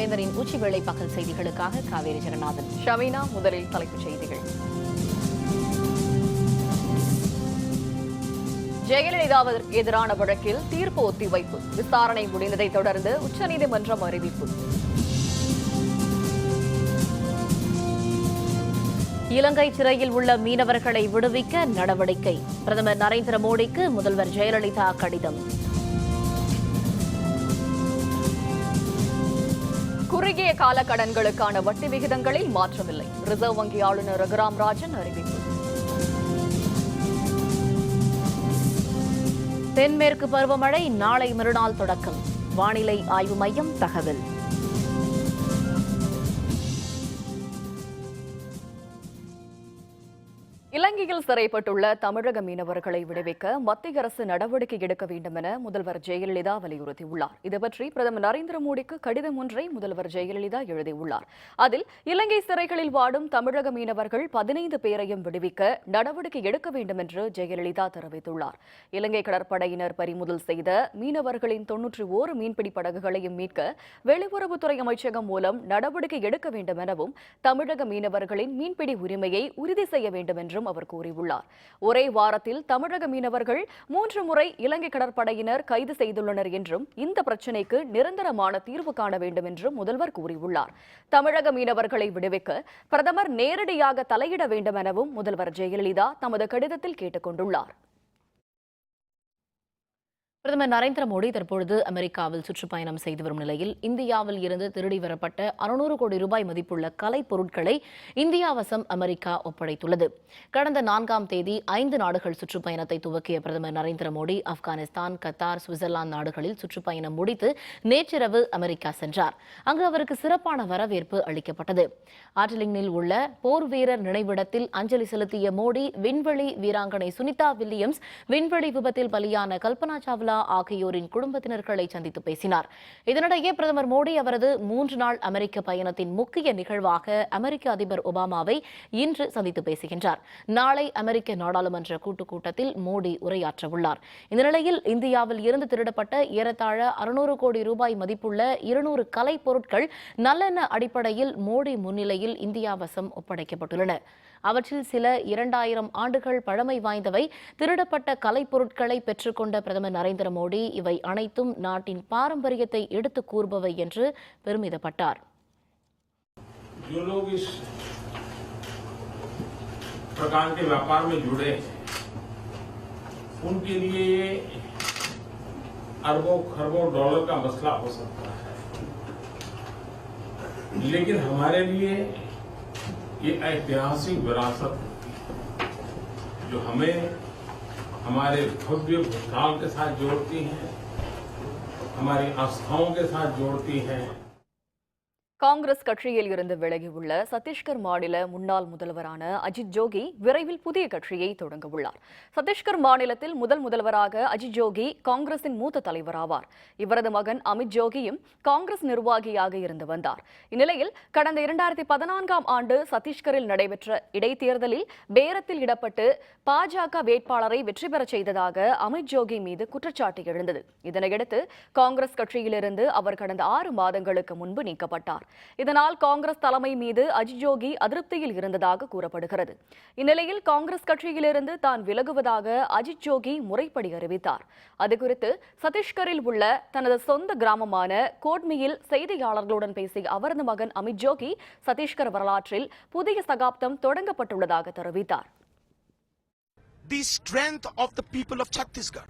வேந்தரின் உச்சிவேளை பகல் செய்திகளுக்காக காவேரி ஜெகநாதன். ஷமீனா, முதலில் தலைப்புச் செய்திகள். ஜெயலலிதாவிற்கு எதிரான வழக்கில் தீர்ப்பு ஒத்திவைப்பு. விசாரணை முடிந்ததை தொடர்ந்து உச்சநீதிமன்றம் அறிவிப்பு. இலங்கை சிறையில் உள்ள மீனவர்களை விடுவிக்க நடவடிக்கை. பிரதமர் நரேந்திர மோடிக்கு முதல்வர் ஜெயலலிதா கடிதம். குறுகிய கால கடன்களுக்கான வட்டி விகிதங்களில் மாற்றமில்லை. ரிசர்வ் வங்கி ஆளுநர் ரகுராம் ராஜன் அறிவிப்பு. தென்மேற்கு பருவமழை நாளை மறுநாள் தொடக்கம். வானிலை ஆய்வு மையம் தகவல். இலங்கையில் சிறைப்பட்டுள்ள தமிழக மீனவர்களை விடுவிக்க மத்திய அரசு நடவடிக்கை எடுக்க வேண்டும் என முதல்வர் ஜெயலலிதா வலியுறுத்தியுள்ளார். இதுபற்றி பிரதமர் நரேந்திர மோடிக்கு கடிதம் ஒன்றை முதல்வர் ஜெயலலிதா எழுதியுள்ளார். அதில் இலங்கை சிறைகளில் வாடும் தமிழக மீனவர்கள் 15 பேரையும் விடுவிக்க நடவடிக்கை எடுக்க வேண்டும் என்று ஜெயலலிதா தெரிவித்துள்ளார். இலங்கை கடற்படையினர் பறிமுதல் செய்த மீனவர்களின் 91 மீன்பிடி படகுகளையும் மீட்க வெளியுறவுத்துறை அமைச்சகம் மூலம் நடவடிக்கை எடுக்க வேண்டும் எனவும் தமிழக மீனவர்களின் மீன்பிடி உரிமையை உறுதி செய்ய வேண்டும் என்றும் அவர் கூறியுள்ளார். ஒரே வாரத்தில் தமிழக மீனவர்கள் 3 முறை இலங்கை கடற்படையினர் கைது செய்துள்ளனர் என்றும் இந்த பிரச்சினைக்கு நிரந்தரமான தீர்வு காண வேண்டும் என்றும் முதல்வர் கூறியுள்ளார். தமிழக மீனவர்களை விடுவிக்க பிரதமர் நேரடியாக தலையிட வேண்டும் எனவும் முதல்வர் ஜெயலலிதா தமது கடிதத்தில் கேட்டுக் கொண்டுள்ளார். பிரதமர் நரேந்திர மோடி தற்பொழுது அமெரிக்காவில் சுற்றுப்பயணம் செய்து வரும் நிலையில் இந்தியாவில் இருந்து திருடி வரப்பட்ட 600 கோடி ரூபாய் மதிப்புள்ள கலைப் பொருட்களை இந்தியா வசம் அமெரிக்கா ஒப்படைத்துள்ளது. கடந்த 4ஆம் தேதி 5 நாடுகள் சுற்றுப்பயணத்தை துவக்கிய பிரதமர் நரேந்திர மோடி ஆப்கானிஸ்தான், கத்தார், சுவிட்சர்லாந்து நாடுகளில் சுற்றுப்பயணம் முடித்து நேற்றிரவு அமெரிக்கா சென்றார். அங்கு அவருக்கு சிறப்பான வரவேற்பு அளிக்கப்பட்டது. ஆர்லிங்டனில் உள்ள போர் வீரர் நினைவிடத்தில் அஞ்சலி செலுத்திய மோடி விண்வெளி வீராங்கனை சுனிதா வில்லியம்ஸ், விண்வெளி விபத்தில் பலியான கல்பனா சாவ்லா ஆகியோரின் குடும்பத்தினர்களை சந்தித்து பேசினார். இதனிடையே பிரதமர் மோடி அவரது 3 நாள் அமெரிக்க பயணத்தின் முக்கிய நிகழ்வாக அமெரிக்க அதிபர் ஒபாமாவை இன்று சந்தித்து பேசுகின்றார். நாளை அமெரிக்க நாடாளுமன்ற கூட்டுக் கூட்டத்தில் மோடி உரையாற்றவுள்ளார். இந்த நிலையில் இந்தியாவில் இருந்து திருடப்பட்ட ஏறத்தாழ 600 கோடி ரூபாய் மதிப்புள்ள 200 கலை பொருட்கள் நல்லெண்ண அடிப்படையில் மோடி முன்னிலையில் இந்தியா வசம் ஒப்படைக்கப்பட்டுள்ளன. அவற்றில் சில 2000 ஆண்டுகள் பழமை வாய்ந்தவை. திருடப்பட்ட கலைப்பொருட்களை பெற்றுக்கொண்ட பிரதமர் நரேந்திர மோடி இவை அனைத்தும் நாட்டின் பாரம்பரியத்தை எடுத்து கூறுபவை என்று பெருமிதப்பட்டார். प्रकार के व्यापार में जुड़े उनके लिए ये अरबों खरबों डॉलर का मसला हो सकता है, लेकिन हमारे लिए ये ऐतिहासिक विरासत जो हमें हमारे भव्य भूतकाल के साथ जोड़ती है, हमारी आस्थाओं के साथ जोड़ती है. காங்கிரஸ் கட்சியில் இருந்து விலகியுள்ள சத்தீஸ்கர் மாநில முன்னாள் முதல்வரான அஜித் ஜோகி விரைவில் புதிய கட்சியை தொடங்க உள்ளார். சத்தீஸ்கர் மாநிலத்தில் முதல்வராக அஜித் ஜோகி காங்கிரசின் மூத்த தலைவர் ஆவார். இவரது மகன் அமித் ஜோகியும் காங்கிரஸ் நிர்வாகியாக இருந்து வந்தார். இந்நிலையில் கடந்த 2014ஆம் ஆண்டு சத்தீஸ்கரில் நடைபெற்ற இடைத்தேர்தலில் பேரத்தில் இடப்பட்டு பாஜக வேட்பாளரை வெற்றி பெறச் செய்ததாக அமித் ஜோகி மீது குற்றச்சாட்டு எழுந்தது. இதனையடுத்து காங்கிரஸ் கட்சியிலிருந்து அவர் கடந்த 6 மாதங்களுக்கு முன்பு நீக்கப்பட்டார். இதனால் காங்கிரஸ் தலைமை மீது அஜித் ஜோகி அதிருப்தியில் இருந்ததாக கூறப்படுகிறது. இந்நிலையில் காங்கிரஸ் கட்சியிலிருந்து தான் விலகுவதாக அஜித் ஜோகி முறைப்படி அறிவித்தார். அதுகுறித்து சத்தீஸ்கரில் உள்ள தனது சொந்த கிராமமான கோட்மியில் செய்தியாளர்களுடன் பேசிய அவரது மகன் அமித் ஜோகி சத்தீஸ்கர் வரலாற்றில் புதிய சகாப்தம் தொடங்கப்பட்டுள்ளதாக தெரிவித்தார். The strength of the people of Chhattisgarh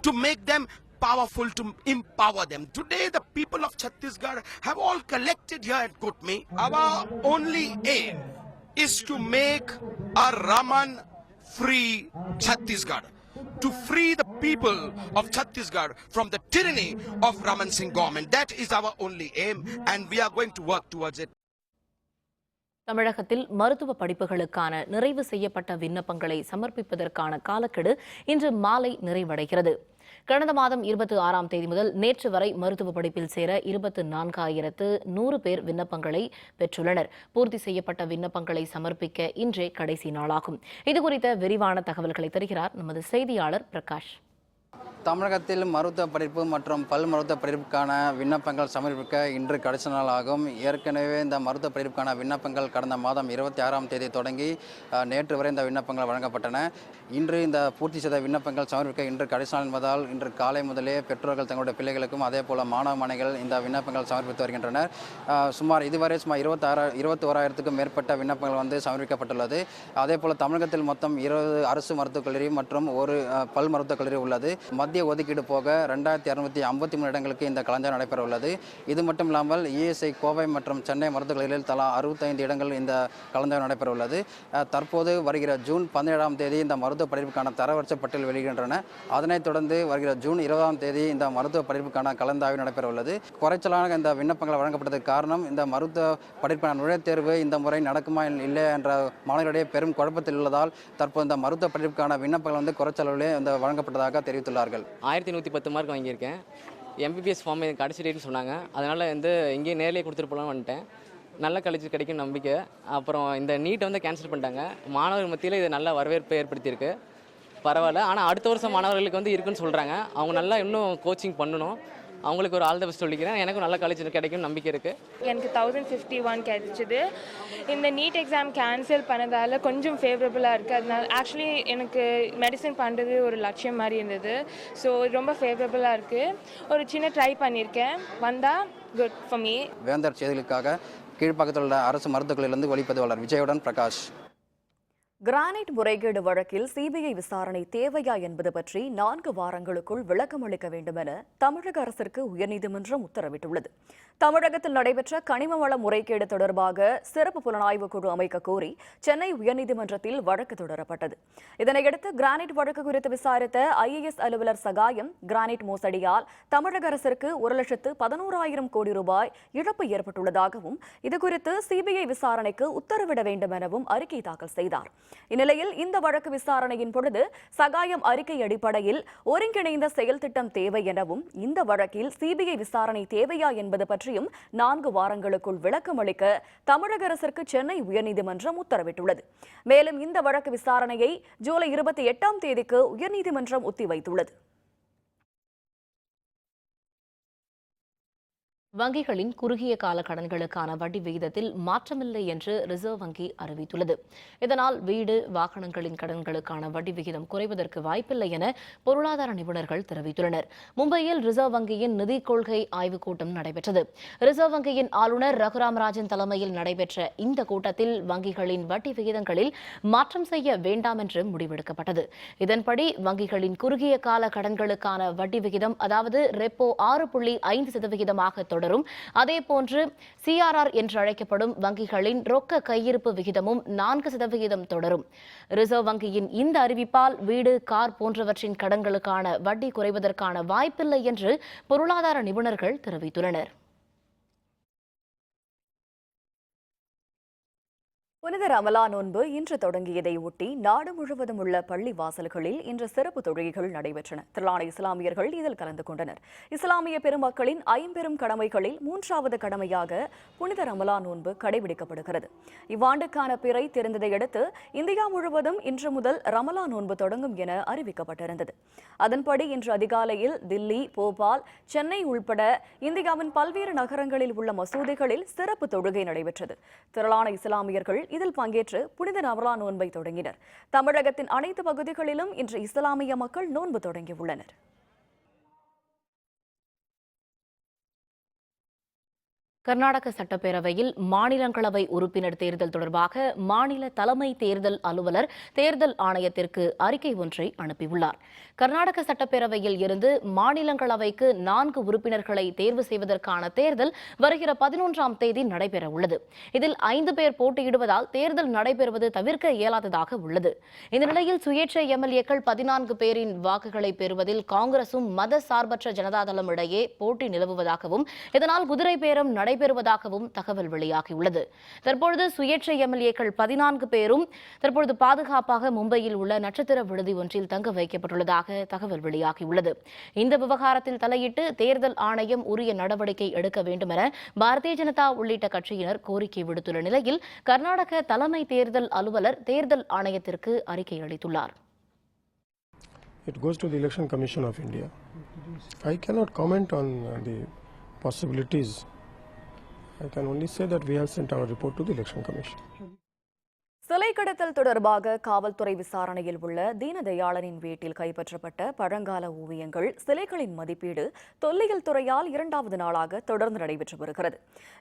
to make them powerful, to empower them. Today the people of Chhattisgarh have all collected here at Kotmi. Our only aim is to make a Raman free Chhattisgarh, to free the people of Chhattisgarh from the tyranny of Raman Singh government. That is our only aim and we are going to work towards it. தமிழகத்தில் மருத்துவ படிப்புகளுக்கான நிறைவு செய்யப்பட்ட விண்ணப்பங்களை சமர்ப்பிப்பதற்கான காலக்கெடு இன்று மாலை நிறைவடைகிறது. கடந்த மாதம் 26ஆம் தேதி முதல் நேற்று வரை மருத்துவ படிப்பில் சேர 24,100 பேர் விண்ணப்பங்களை பெற்றுள்ளனர். பூர்த்தி செய்யப்பட்ட விண்ணப்பங்களை சமர்ப்பிக்க இன்றே கடைசி நாளாகும். இதுகுறித்த விரிவான தகவல்களை தருகிறார் நமது செய்தியாளர் பிரகாஷ். தமிழகத்தில் மருத்துவ படிப்பு மற்றும் பல் மருத்துவ படிப்புக்கான விண்ணப்பங்கள் சமர்ப்பிக்க இன்று கடைசி நாள் ஆகும். ஏற்கனவே இந்த மருத்துவ படிப்புக்கான விண்ணப்பங்கள் கடந்த மாதம் 26ஆம் தேதி தொடங்கி நேற்று வரை இந்த விண்ணப்பங்கள் வழங்கப்பட்டன. இன்று இந்த பூர்த்தி செய்த விண்ணப்பங்கள் சமர்ப்பிக்க இன்று கடைசி நாள் என்பதால் இன்று காலை முதலே பெற்றோர்கள் தங்களுடைய பிள்ளைகளுக்கும் அதே போல மாணவ மாணவிகள் இந்த விண்ணப்பங்கள் சமர்ப்பித்து வருகின்றனர். இதுவரை சுமார் 21,000க்கும் மேற்பட்ட விண்ணப்பங்கள் சமர்ப்பிக்கப்பட்டுள்ளது. அதே போல தமிழகத்தில் மொத்தம் 20 அரசு மருத்துவக் கல்லூரி மற்றும் ஒரு பல் மருத்துவக் கல்லூரி உள்ளது. மத்திய ஒதுக்கீடு போக 2,253 இடங்களுக்கு இந்த கலந்தாய்வு நடைபெற உள்ளது. இது மட்டும் இல்லாமல் இஎஸ்ஐ கோவை மற்றும் சென்னை மருத்துவக் கல்லூரிகளில் தலா 65 இடங்கள் இந்த கலந்தாய்வு நடைபெற உள்ளது. தற்போது வருகிற ஜூன் 17ஆம் தேதி இந்த மருத்துவ படிப்புக்கான தரவரிசை பட்டியல் வெளியிடுகின்றன. அதனைத் தொடர்ந்து வருகிற ஜூன் 20ஆம் தேதி இந்த மருத்துவ படிப்புக்கான கலந்தாய்வு நடைபெற உள்ளது. குறைச்சலான இந்த விண்ணப்பங்கள் வழங்கப்பட்டதற்கு காரணம் இந்த மருத்துவ படிப்புக்கான நுழைவுத் தேர்வு இந்த முறை நடக்குமா இல்லை என்ற மாணவர்களிடையே பெரும் குழப்பத்தில் உள்ளதால் தற்போது இந்த மருத்துவ படிப்புக்கான விண்ணப்பங்கள் குறைச்சளவிலே வழங்கப்பட்டதாக தெரிவித்துள்ளார்கள். 1110 மார்க் வாங்கியிருக்கேன். எம்பிபிஎஸ் ஃபார்ம் கடைசி டேட்னு சொன்னாங்க. அதனால் இங்கேயே நேரிலே கொடுத்துட்டு போகலான்னு வந்துட்டேன். நல்ல காலேஜ் கிடைக்கும் நம்பிக்கை. அப்புறம் இந்த நீட்டை கேன்சல் பண்ணிட்டாங்க. மாணவர்கள் மத்தியில் இது நல்ல வரவேற்பை ஏற்படுத்தியிருக்கு. பரவாயில்ல. ஆனால் அடுத்த வருஷம் மாணவர்களுக்கு இருக்குன்னு சொல்கிறாங்க. அவங்க நல்லா இன்னும் கோச்சிங் பண்ணணும். அவங்களுக்கு ஒரு ஆல் த பெஸ்ட் சொல்லிக்கிறேன். எனக்கும் நல்ல காலேஜ் கிடைக்கும் நம்பிக்கை இருக்குது. எனக்கு 1051 கிடைச்சிது. இந்த நீட் எக்ஸாம் கேன்சல் பண்ணதால் கொஞ்சம் ஃபேவரபுளாக இருக்குது. அதனால ஆக்சுவலி எனக்கு மெடிசன் பண்ணுறது ஒரு லட்சியம் மாதிரி இருந்தது. ஸோ ரொம்ப ஃபேவரபுளாக இருக்குது. ஒரு சின்ன ட்ரை பண்ணியிருக்கேன். வந்தால் குட் ஃபார் மீ. வேந்தர் செய்திகளுக்காக கீழ்ப்பாக்கத்தில் உள்ள அரசு மருத்துவக் கல்லூரியிலிருந்து ஒளிப்பதிவாளர் விஜயுடன் பிரகாஷ். கிரானைட் முறைகேடு வழக்கில் சிபிஐ விசாரணை தேவையா என்பது பற்றி 4 வாரங்களுக்குள் விளக்கம் அளிக்க வேண்டும் என தமிழக அரசிற்கு உயர்நீதிமன்றம் உத்தரவிட்டுள்ளது. தமிழகத்தில் நடைபெற்ற கனிம வள முறைகேடு தொடர்பாக சிறப்பு புலனாய்வு குழு அமைக்க கோரி சென்னை உயர்நீதிமன்றத்தில் வழக்கு தொடரப்பட்டது. இதனையடுத்து கிரானைட் வழக்கு குறித்து விசாரித்த IAS அலுவலர் சகாயம் கிரானைட் மோசடியால் தமிழக அரசிற்கு 1,11,000 கோடி ரூபாய் இழப்பு ஏற்பட்டுள்ளதாகவும் இதுகுறித்து சிபிஐ விசாரணைக்கு உத்தரவிட வேண்டும் எனவும் அறிக்கை தாக்கல் செய்தார். இந்நிலையில் இந்த வழக்கு விசாரணையின் பொழுது சகாயம் அறிக்கை அடிப்படையில் ஒருங்கிணைந்த செயல் திட்டம் தேவை எனவும் இந்த வழக்கில் சிபிஐ விசாரணை தேவையா என்பது பற்றியும் 4 வாரங்களுக்குள் விளக்கம் அளிக்க தமிழக அரசிற்கு சென்னை உயர்நீதிமன்றம் உத்தரவிட்டுள்ளது. மேலும் இந்த வழக்கு விசாரணையை ஜூலை 28ஆம் தேதிக்கு உயர்நீதிமன்றம் ஒத்திவைத்துள்ளது. வங்கிகளின் குறுகிய கால கடன்களுக்கான வட்டி விகிதத்தில் மாற்றமில்லை என்று ரிசர்வ் வங்கி அறிவித்துள்ளது. இதனால் வீடு, வாகனங்களின் கடன்களுக்கான வட்டி விகிதம் குறைவதற்கு வாய்ப்பில்லை என பொருளாதார நிபுணர்கள் தெரிவித்துள்ளனர். மும்பையில் ரிசர்வ் வங்கியின் நிதி கொள்கை ஆய்வுக் கூட்டம் நடைபெற்றது. ரிசர்வ் வங்கியின் ஆளுநர் ரகுராம் ராஜன் தலைமையில் நடைபெற்ற இந்த கூட்டத்தில் வங்கிகளின் வட்டி விகிதங்களில் மாற்றம் செய்ய வேண்டாம் என்று முடிவெடுக்கப்பட்டது. இதன்படி வங்கிகளின் குறுகிய கால கடன்களுக்கான வட்டி விகிதம் அதாவது ரெப்போ 6.5% தொடரும். அதேபோன்று CRR என்று அழைக்கப்படும் வங்கிகளின் ரொக்க கையிருப்பு விகிதமும் 4% தொடரும். ரிசர்வ் வங்கியின் இந்த அறிவிப்பால் வீடு, கார் போன்றவற்றின் கடன்களுக்கான வட்டி குறைவதற்கான வாய்ப்பில்லை என்று பொருளாதார நிபுணர்கள் தெரிவித்துள்ளனர். புனித ரமலா நோன்பு இன்று தொடங்கியதை ஒட்டி நாடு முழுவதும் உள்ள பள்ளி வாசல்களில் இன்று சிறப்பு தொழுகைகள் நடைபெற்றன. திரளான இஸ்லாமியர்கள் இதில் கலந்து கொண்டனர். இஸ்லாமிய பெருமக்களின் 50 கடமைகளில் 3வது கடமையாக புனித ரமலா நோன்பு கடைபிடிக்கப்படுகிறது. இவ்வாண்டுக்கான பிறை தெரிந்ததை அடுத்து இந்தியா முழுவதும் இன்று முதல் ரமலா நோன்பு தொடங்கும் என அறிவிக்கப்பட்டிருந்தது. அதன்படி இன்று அதிகாலையில் தில்லி, போபால், சென்னை உள்பட இந்தியாவின் பல்வேறு நகரங்களில் உள்ள மசூதிகளில் சிறப்பு தொழுகை நடைபெற்றது. திரளான இஸ்லாமியர்கள் இதில் பங்கேற்று புனித ரமலான் நோன்பை தொடங்கினர். தமிழகத்தின் அனைத்து பகுதிகளிலும் இன்று இஸ்லாமிய மக்கள் நோன்பு தொடங்கியுள்ளனர். கர்நாடக சட்டப்பேரவையில் மாநிலங்களவை உறுப்பினர் தேர்தல் தொடர்பாக மாநில தலைமை தேர்தல் அலுவலர் தேர்தல் ஆணையத்திற்கு அறிக்கை ஒன்றை அனுப்பியுள்ளார். கர்நாடக சட்டப்பேரவையில் இருந்து மாநிலங்களவைக்கு 4 உறுப்பினர்களை தேர்வு செய்வதற்கான தேர்தல் வருகிற 11ஆம் தேதி நடைபெற உள்ளது. இதில் 5 பேர் போட்டியிடுவதால் தேர்தல் நடைபெறுவது தவிர்க்க இயலாததாக உள்ளது. இந்த நிலையில் சுயேட்சை எம்எல்ஏக்கள் 14 பேரின் வாக்குகளை பெறுவதில் காங்கிரசும் மத சார்பற்ற ஜனதாதளம் இடையே போட்டி நிலவுவதாகவும் இதனால் குதிரை பேரம் நடைபெறுவதாகவும் தகவல் வெளியாகியுள்ளது. தற்பொழுது சுயேட்சை எம்எல்ஏக்கள் 14 பேரும் தற்பொழுது பாதுகாப்பாக மும்பையில் உள்ள நட்சத்திர விடுதி ஒன்றில் தங்க வைக்கப்பட்டுள்ளதாக தகவல் வெளியாகியுள்ளது. இந்த விவகாரத்தில் தலையிட்டு தேர்தல் ஆணையம் உரிய நடவடிக்கை எடுக்க வேண்டும் என பாரதிய ஜனதா உள்ளிட்ட கட்சியினர் கோரிக்கை விடுத்துள்ள நிலையில் கர்நாடக தலைமை தேர்தல் அலுவலர் தேர்தல் ஆணையத்திற்கு அறிக்கை அளித்துள்ளார். it goes to the Election Commission of India. I cannot comment on the possibilities. I can only say that we have sent our report to the Election Commission. சிலை கடத்தல் தொடர்பாக காவல்துறை விசாரணையில் உள்ள தீனதயாளனின் வீட்டில் கைப்பற்றப்பட்ட பழங்கால ஓவியங்கள், சிலைகளின் மதிப்பீடு தொல்லியல் துறையால் 2வது நாளாக தொடர்ந்து நடைபெற்று வருகிறது.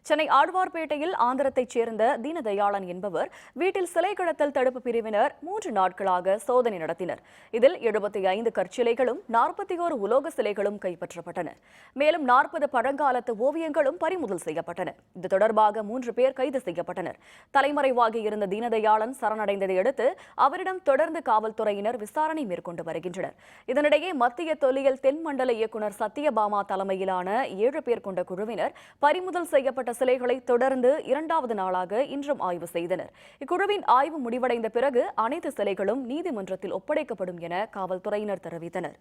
சென்னை ஆழ்வார்பேட்டையில் ஆந்திரத்தைச் சேர்ந்த தீனதயாளன் என்பவர் வீட்டில் சிலை கடத்தல் தடுப்பு பிரிவினர் 3 நாட்களாக சோதனை நடத்தினர். இதில் 75 கற்சிலைகளும் 41 உலோக சிலைகளும் கைப்பற்றப்பட்டன. மேலும் 40 பழங்காலத்து ஓவியங்களும் பறிமுதல் செய்யப்பட்டன. இது தொடர்பாக 3 பேர் கைது செய்யப்பட்டனர். தலைமறைவாகி இருந்த தீனதயாளன் சரணடைந்ததை அடுத்து அவரிடம் தொடர்ந்து காவல்துறையினர் விசாரணை மேற்கொண்டு வருகின்றனர். இதனிடையே மத்திய தொல்லியல் தென்மண்டல இயக்குநர் சத்யபாமா தலைமையிலான 7 பேர் கொண்ட குழுவினர் பறிமுதல் செய்யப்பட்ட சிலைகளை தொடர்ந்து 2வது நாளாக இன்றும் ஆய்வு செய்தனர். இக்குழுவின் ஆய்வு முடிவடைந்த பிறகு அனைத்து சிலைகளும் நீதிமன்றத்தில் ஒப்படைக்கப்படும் என காவல்துறையினர் தெரிவித்தனர்.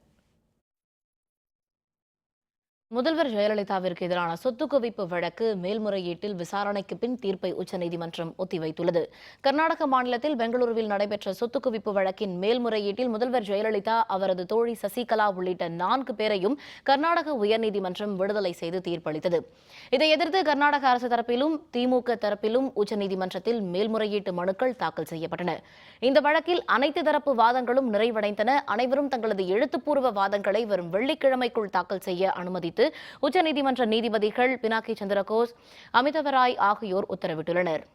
முதல்வர் ஜெயலலிதாவிற்கு எதிரான சொத்து குவிப்பு வழக்கு மேல்முறையீட்டில் விசாரணைக்கு பின் தீர்ப்பை உச்சநீதிமன்றம் ஒத்திவைத்துள்ளது. கர்நாடக மாநிலத்தில் பெங்களூருவில் நடைபெற்ற சொத்து குவிப்பு வழக்கின் மேல்முறையீட்டில் முதல்வர் ஜெயலலிதா, அவரது தோழி சசிகலா உள்ளிட்ட 4 பேரையும் கர்நாடக உயர்நீதிமன்றம் விடுதலை செய்து தீர்ப்பளித்தது. இதை எதிர்த்து கர்நாடக அரசு தரப்பிலும் திமுக தரப்பிலும் உச்சநீதிமன்றத்தில் மேல்முறையீட்டு மனுக்கள் தாக்கல் செய்யப்பட்டன. இந்த வழக்கில் அனைத்து தரப்பு வாதங்களும் நிறைவடைந்தன. அனைவரும் தங்களது எழுத்துப்பூர்வ வாதங்களை வரும் வெள்ளிக்கிழமைக்குள் தாக்கல் செய்ய அனுமதித்து உச்சநீதிமன்ற நீதிபதிகள் பினாக்கி சந்திரகோஸ், அமிதவராய் ஆகியோர் உத்தரவிட்டுள்ளனர்.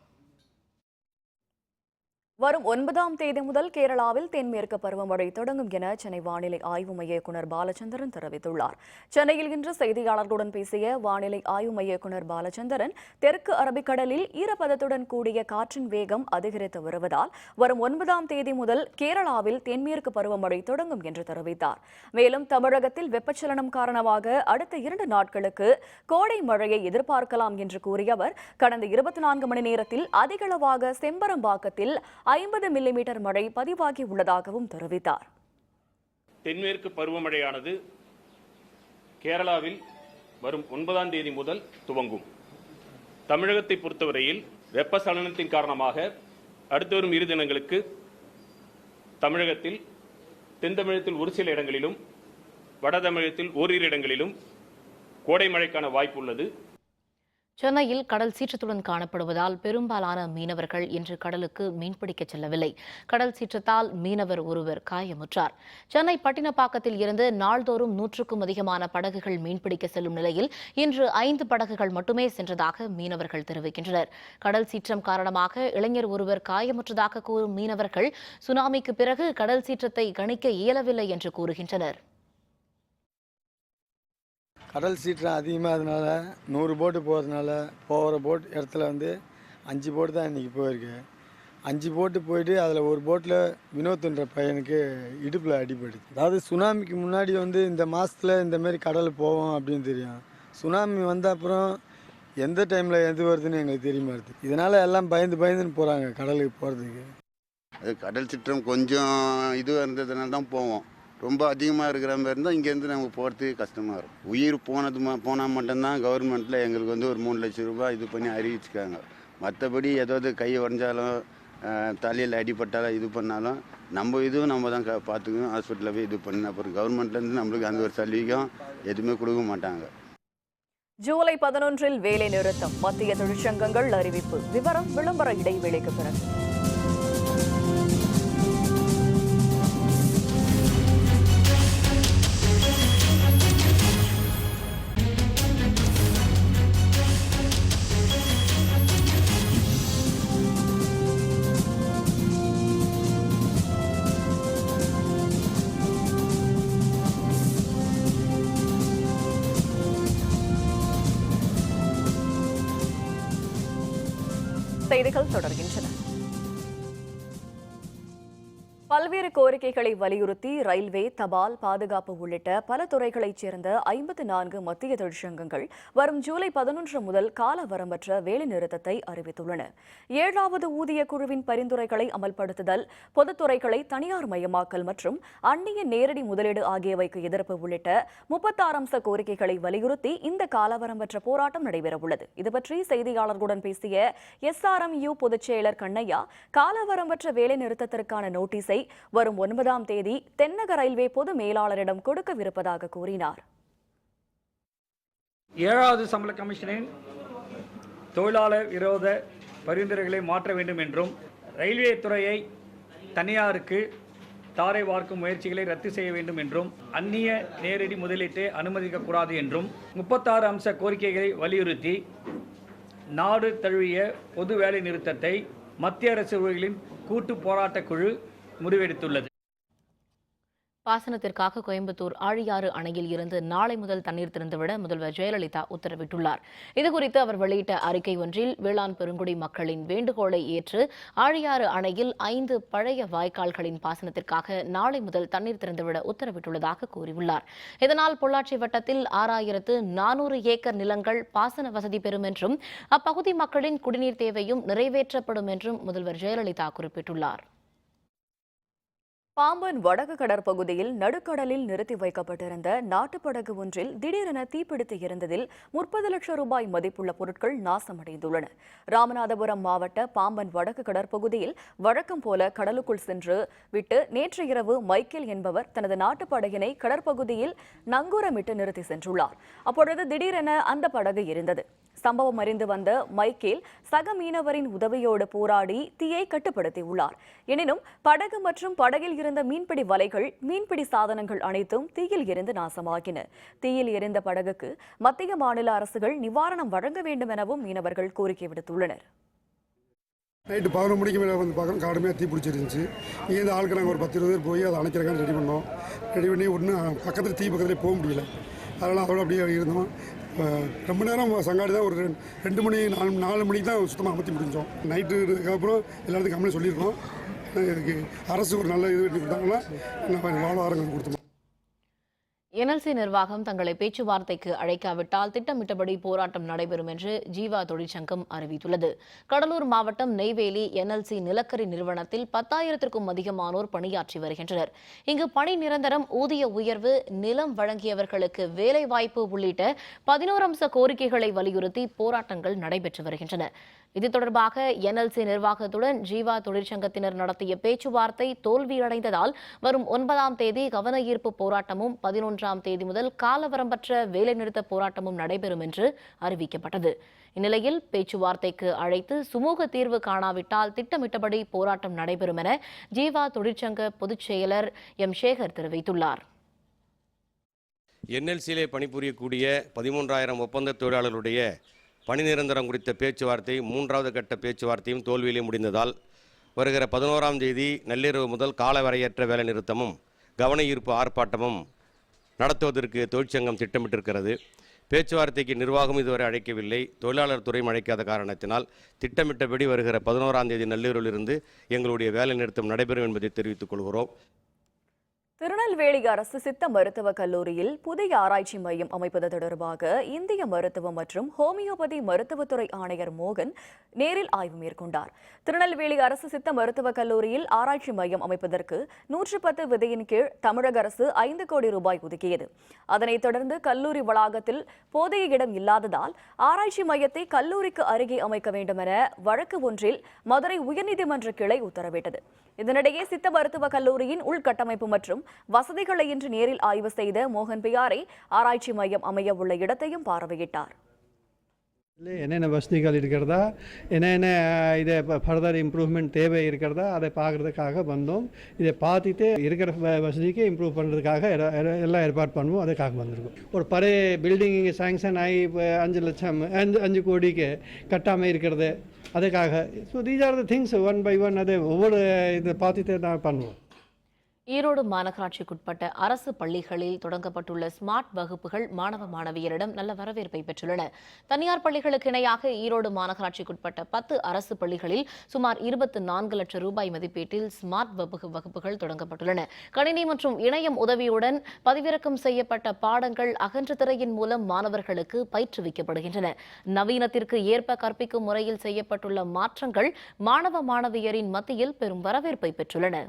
வரும் 9ஆம் தேதி முதல் கேரளாவில் தென்மேற்கு பருவமழை தொடங்கும் என சென்னை வானிலை ஆய்வு மைய இயக்குநர் பாலச்சந்திரன் தெரிவித்துள்ளார். சென்னையில் இன்று செய்தியாளர்களுடன் பேசிய வானிலை ஆய்வு மைய இயக்குநர் பாலச்சந்திரன், தெற்கு அரபிக்கடலில் ஈரப்பதத்துடன் கூடிய காற்றின் வேகம் அதிகரித்து வருவதால் வரும் 9ஆம் தேதி முதல் கேரளாவில் தென்மேற்கு பருவமழை தொடங்கும் என்று தெரிவித்தார். மேலும் தமிழகத்தில் வெப்பச்சலனம் காரணமாக அடுத்த 2 நாட்களுக்கு கோடை மழையை எதிர்பார்க்கலாம் என்று கூறிய அவர், கடந்த 24 மணி நேரத்தில் அதிகளவாக செம்பரம்பாக்கத்தில் 50 மில்லிமீட்டர் மழை பதிவாகி உள்ளதாகவும் தெரிவித்தார். தென்மேற்கு பருவமழையானது கேரளாவில் வரும் 9ஆம் தேதி முதல் துவங்கும். தமிழகத்தை பொறுத்தவரையில் வெப்பசலனத்தின் காரணமாக அடுத்து வரும் 2 தினங்களுக்கு தமிழகத்தில் தென் தமிழகத்தில் ஒரு சில இடங்களிலும் வட தமிழகத்தில் ஓரிரு இடங்களிலும் கோடை மழைக்கான வாய்ப்பு உள்ளது. சென்னையில் கடல் சீற்றத்துடன் காணப்படுவதால் பெரும்பாலான மீனவர்கள் இன்று கடலுக்கு மீன்பிடிக்க செல்லவில்லை. கடல் சீற்றத்தால் மீனவர் ஒருவர் காயமுற்றார். சென்னை பட்டினப்பாக்கத்தில் இருந்து நாள்தோறும் 100க்கும் அதிகமான படகுகள் மீன்பிடிக்க செல்லும் நிலையில் இன்று 5 படகுகள் மட்டுமே சென்றதாக மீனவர்கள் தெரிவிக்கின்றனர். கடல் சீற்றம் காரணமாக இளைஞர் ஒருவர் காயமுற்றதாக கூறும் மீனவர்கள், சுனாமிக்கு பிறகு கடல் சீற்றத்தை கணிக்க இயலவில்லை என்று கூறுகின்றனர். கடல் சீற்றம் அதிகமாகறதுனால 100 போட்டு போகிறதுனால போகிற போட் இடத்துல 5 போட்டு தான் இன்றைக்கி போயிருக்கு. 5 போட்டு போயிட்டு அதில் ஒரு போட்டில் வினோத்ன்ற பையனுக்கு இடுப்பில் அடிபடுது. அதாவது சுனாமிக்கு முன்னாடி இந்த மாதத்தில் இந்தமாரி கடல் போவோம் அப்படின்னு தெரியும். சுனாமி வந்த அப்புறம் எந்த டைமில் எது வருதுன்னு எங்களுக்கு தெரிய மாட்டுது. இதனால் எல்லாம் பயந்துன்னு போகிறாங்க கடலுக்கு போகிறதுக்கு. அது கடல் சீற்றம் கொஞ்சம் இதுவாக இருந்ததுனால தான் போவோம். ரொம்ப அதிகமாக இருக்கிற மாதிரி இருந்தால் இங்கேருந்து நமக்கு போகிறதுக்கு கஷ்டமாக இருக்கும். உயிர் போனால் மட்டும்தான் கவர்மெண்ட்டில் எங்களுக்கு ஒரு 3 லட்சம் ரூபாய் இது பண்ணி அறிவிச்சுக்காங்க. மற்றபடி ஏதாவது கை உடஞ்சாலும் தலையில் அடிபட்டாலும் இது பண்ணாலும் நம்ம தான் பார்த்துக்கணும். ஹாஸ்பிட்டலில் போய் இது பண்ணி அப்புறம் கவர்மெண்ட்லேருந்து நம்மளுக்கு அந்த ஒரு சலுகையும் எதுவுமே கொடுக்க மாட்டாங்க. ஜூலை 11 வேலை நிறுத்தம், மத்திய தொழிற்சங்கங்கள் அறிவிப்பு. விவரம் விளம்பர இடைவேளைக்கு பிறகு. செய்திகள் தொடர்கின்றன. பல்வேறு கோரிக்கைகளை வலியுறுத்தி ரயில்வே, தபால், பாதுகாப்பு உள்ளிட்ட பல துறைகளைச் சேர்ந்த 54 மத்திய தொழிற்சங்கங்கள் வரும் ஜூலை 11 முதல் காலவரம்பற்ற வேலைநிறுத்தத்தை அறிவித்துள்ளன. 7வது ஊதிய குழுவின் பரிந்துரைகளை அமல்படுத்துதல், பொதுத்துறைகளை தனியார் மயமாக்கல் மற்றும் அந்நிய நேரடி முதலீடு ஆகியவைக்கு எதிர்ப்பு உள்ளிட்ட 36 அம்ச கோரிக்கைகளை வலியுறுத்தி இந்த காலவரம்பற்ற போராட்டம் நடைபெறவுள்ளது. இதுபற்றி செய்தியாளர்களுடன் பேசிய SRMU பொதுச் செயலர் கண்ணையா, காலவரம்பற்ற வேலைநிறுத்தத்திற்கான நோட்டீஸை விவரத்தை வரும் 9ஆம் தேதி தென்னக ரயில்வே பொது மேலாளரிடம் கொடுக்கவிருப்பதாக கூறினார். 7வது சம்பள கமிஷனின் தொழிலாளர் விரோத பரிந்துரைகளை மாற்ற வேண்டும் என்றும் ரயில்வே துறையை தனியாருக்கு தாரை வார்க்கும் முயற்சிகளை ரத்து செய்ய வேண்டும் என்றும் அந்நிய நேரடி முதலீட்டை அனுமதிக்கக்கூடாது என்றும் 36 அம்ச கோரிக்கைகளை வலியுறுத்தி நாடு தழுவிய பொது வேலை நிறுத்தத்தை மத்திய அரசு ஊழியர்களின் கூட்டு போராட்டக் குழு முடிவெடுத்துள்ளது. பாசனத்திற்காக கோயம்புத்தூர் ஆழியாறு அணையில் இருந்து நாளை முதல் தண்ணீர் திறந்துவிட முதல்வர் ஜெயலலிதா உத்தரவிட்டுள்ளார். இதுகுறித்து அவர் வெளியிட்ட அறிக்கை ஒன்றில் வேளாண் பெருங்குடி மக்களின் வேண்டுகோளை ஏற்று ஆழியாறு அணையில் 5 பழைய வாய்க்கால்களின் பாசனத்திற்காக நாளை முதல் தண்ணீர் திறந்துவிட உத்தரவிட்டுள்ளதாக கூறியுள்ளார். இதனால் பொள்ளாச்சி வட்டத்தில் 6400 ஏக்கர் நிலங்கள் பாசன வசதி பெறும் என்றும் அப்பகுதி மக்களின் குடிநீர் தேவையும் நிறைவேற்றப்படும் என்றும் முதல்வர் ஜெயலலிதா குறிப்பிட்டுள்ளார். பாம்பன் வடக்கு கடற்பகுதியில் நடுக்கடலில் நிறுத்தி வைக்கப்பட்டிருந்த நாட்டுப்படகு ஒன்றில் திடீரென தீப்பிடித்து இருந்ததில் 30 லட்சம் ரூபாய் மதிப்புள்ள பொருட்கள் நாசமடைந்துள்ளன. ராமநாதபுரம் மாவட்ட பாம்பன் வடக்கு கடற்பகுதியில் வழக்கம் போல கடலுக்குள் சென்று விட்டு நேற்று இரவு மைக்கேல் என்பவர் தனது நாட்டுப்படகினை கடற்பகுதியில் நங்கூரமிட்டு நிறுத்தி சென்றுள்ளார். அப்பொழுது திடீரென அந்த படகு இருந்தது. சம்பவம் அறிந்து வந்த மைக்கேல் சக மீனவரின் உதவியோடு போராடி தீயை கட்டுப்படுத்தியுள்ளார். எனினும் படகு மற்றும் படகில் இருந்த மீன்பிடி வலைகள், மீன்பிடி சாதனங்கள் அனைத்தும் தீயில் எரிந்து நாசமாகின. தீயில் எரிந்த படகுக்கு மத்திய மாநில அரசுகள் நிவாரணம் வழங்க வேண்டும் எனவும் மீனவர்கள் கோரிக்கை விடுத்துள்ளனர். நைட்டு 11 மணிக்கு மேலே வந்து பார்க்குறோம், கடுமையாக தீ பிடிச்சிருந்துச்சு. இங்கேருந்து ஆளுக்கு நாங்கள் ஒரு 10-20 பேர் போய் அதை அணைக்கிறக்கான ரெடி பண்ணோம். ரெடி பண்ணி ஒன்றும் பக்கத்தில் தீ பக்கத்துலேயே போக முடியல. அதனால் அதோட அப்படியே இருந்தோம். ரொம்ப நேரம் சங்காடி தான் ஒரு 2 மணி 4 மணிக்கு தான் சுத்தமாக அமர்த்தி முடிஞ்சோம். நைட்டு அப்புறம் எல்லாத்துக்கும் கம்ப்ளைண்ட் சொல்லியிருக்கோம். இதுக்கு அரசு ஒரு நல்ல இது கொடுத்தாங்கன்னா வாழ்வாதாரங்கள் கொடுத்தோம். என்எல்சி நிர்வாகம் தங்களை பேச்சுவார்த்தைக்கு அழைக்காவிட்டால் திட்டமிட்டபடி போராட்டம் நடைபெறும் என்று ஜீவா தொழிற்சங்கம் அறிவித்துள்ளது. கடலூர் மாவட்டம் நெய்வேலி என்எல்சி நிலக்கரி நிறுவனத்தில் 10,000க்கும் அதிகமானோர் பணியாற்றி வருகின்றனர். இங்கு பணி நிரந்தரம், ஊதிய உயர்வு, நிலம் வழங்கியவர்களுக்கு வேலைவாய்ப்பு உள்ளிட்ட 11 அம்ச கோரிக்கைகளை வலியுறுத்தி போராட்டங்கள் நடைபெற்று வருகின்றன. இது தொடர்பாக என்எல்சி நிர்வாகத்துடன் ஜீவா தொழிற்சங்கத்தினர் நடத்திய பேச்சுவார்த்தை தோல்வியடைந்ததால் வரும் 9ஆம் தேதி கவன ஈர்ப்பு போராட்டமும் 11ஆம் தேதி முதல் காலவரம்பற்ற வேலைநிறுத்த போராட்டமும் நடைபெறும் என்று அறிவிக்கப்பட்டது. இந்நிலையில் பேச்சுவார்த்தைக்கு அழைத்து சுமூக தீர்வு காணாவிட்டால் திட்டமிட்டபடி போராட்டம் நடைபெறும் என ஜீவா தொழிற்சங்க பொதுச் செயலர் எம் சேகர் தெரிவித்துள்ளார். என்எல்சியிலே பணிபுரியக்கூடிய 13,000 ஒப்பந்த தொழிலாளர்களுடைய பணி நிரந்தரம் குறித்த பேச்சுவார்த்தை 3வது கட்ட பேச்சுவார்த்தையும் தோல்வியிலே முடிந்ததால் வருகிற 11ஆம் தேதி நள்ளிரவு முதல் காலவரையற்ற வேலைநிறுத்தமும் கவன ஈர்ப்பு ஆர்ப்பாட்டமும் நடத்துவதற்கு தொழிற்சங்கம் திட்டமிட்டிருக்கிறது. பேச்சுவார்த்தைக்கு நிர்வாகம் இதுவரை அழைக்கவில்லை. தொழிலாளர் துறையும் அழைக்காத காரணத்தினால் திட்டமிட்டபடி வருகிற 11ஆம் தேதி நள்ளிரவிலிருந்து எங்களுடைய வேலைநிறுத்தம் நடைபெறும் என்பதை தெரிவித்துக் கொள்கிறோம். திருநெல்வேலி அரசு சித்த மருத்துவக் கல்லூரியில் புதிய ஆராய்ச்சி மையம் அமைப்பது தொடர்பாக இந்திய மருத்துவ மற்றும் ஹோமியோபதி மருத்துவத்துறை ஆணையர் மோகன் நேரில் ஆய்வு மேற்கொண்டார். திருநெல்வேலி அரசு சித்த மருத்துவக் கல்லூரியில் ஆராய்ச்சி மையம் அமைப்பதற்கு 110 விதியின் கீழ் தமிழக அரசு 5 கோடி ரூபாய் ஒதுக்கியது. அதனைத் தொடர்ந்து கல்லூரி வளாகத்தில் போதிய இடம் இல்லாததால் ஆராய்ச்சி மையத்தை கல்லூரிக்கு அருகே அமைக்க வேண்டும் என வழக்கு ஒன்றில் மதுரை உயர்நீதிமன்ற கிளை உத்தரவிட்டது. இதனிடையே சித்த மருத்துவக் கல்லூரியின் உள்கட்டமைப்பு மற்றும் வசதிகளை இன்று நேரில் ஆய்வு செய்த மோகன் பியாரே ஆராய்ச்சி மையம் அமைய உள்ள இடத்தையும் பார்வையிட்டார். என்னென்ன வசதிகள் இருக்கிறதா, என்னென்ன இதை ஃபர்தர் இம்ப்ரூவ்மெண்ட் தேவை இருக்கிறதா அதை பார்க்குறதுக்காக வந்தோம். இதை பார்த்துட்டு இருக்கிற வசதிக்கு இம்ப்ரூவ் பண்ணுறதுக்காக எல்லாம் ஏற்பாடு பண்ணுவோம். அதுக்காக வந்திருக்கோம். ஒரு பழைய பில்டிங் இங்கே சாங்ஷன் ஆகி 5 கோடிக்கு கட்டாமல் இருக்கிறது அதுக்காக. So these are the things one by one அதை ஒவ்வொரு இதை பார்த்துட்டு நான் பண்ணுவோம். ஈரோடு மாநகராட்சிக்குட்பட்ட அரசு பள்ளிகளில் தொடங்கப்பட்டுள்ள ஸ்மார்ட் வகுப்புகள் மாணவ மாணவியரிடம் நல்ல வரவேற்பை பெற்றுள்ளன. தனியார் பள்ளிகளுக்கு இணையாக ஈரோடு மாநகராட்சிக்குட்பட்ட 10 அரசு பள்ளிகளில் சுமார் 24 லட்சம் ரூபாய் மதிப்பீட்டில் ஸ்மார்ட் வகுப்புகள் தொடங்கப்பட்டுள்ளன. கணினி மற்றும் இணையம் உதவியுடன் பதிவிறக்கம் செய்யப்பட்ட பாடங்கள் அகன்ற திரையின் மூலம் மாணவர்களுக்கு பயிற்றுவிக்கப்படுகின்றன. நவீனத்திற்கு ஏற்ப கற்பிக்கும் முறையில் செய்யப்பட்டுள்ள மாற்றங்கள் மாணவ மாணவியரின் மத்தியில் பெரும் வரவேற்பை பெற்றுள்ளன.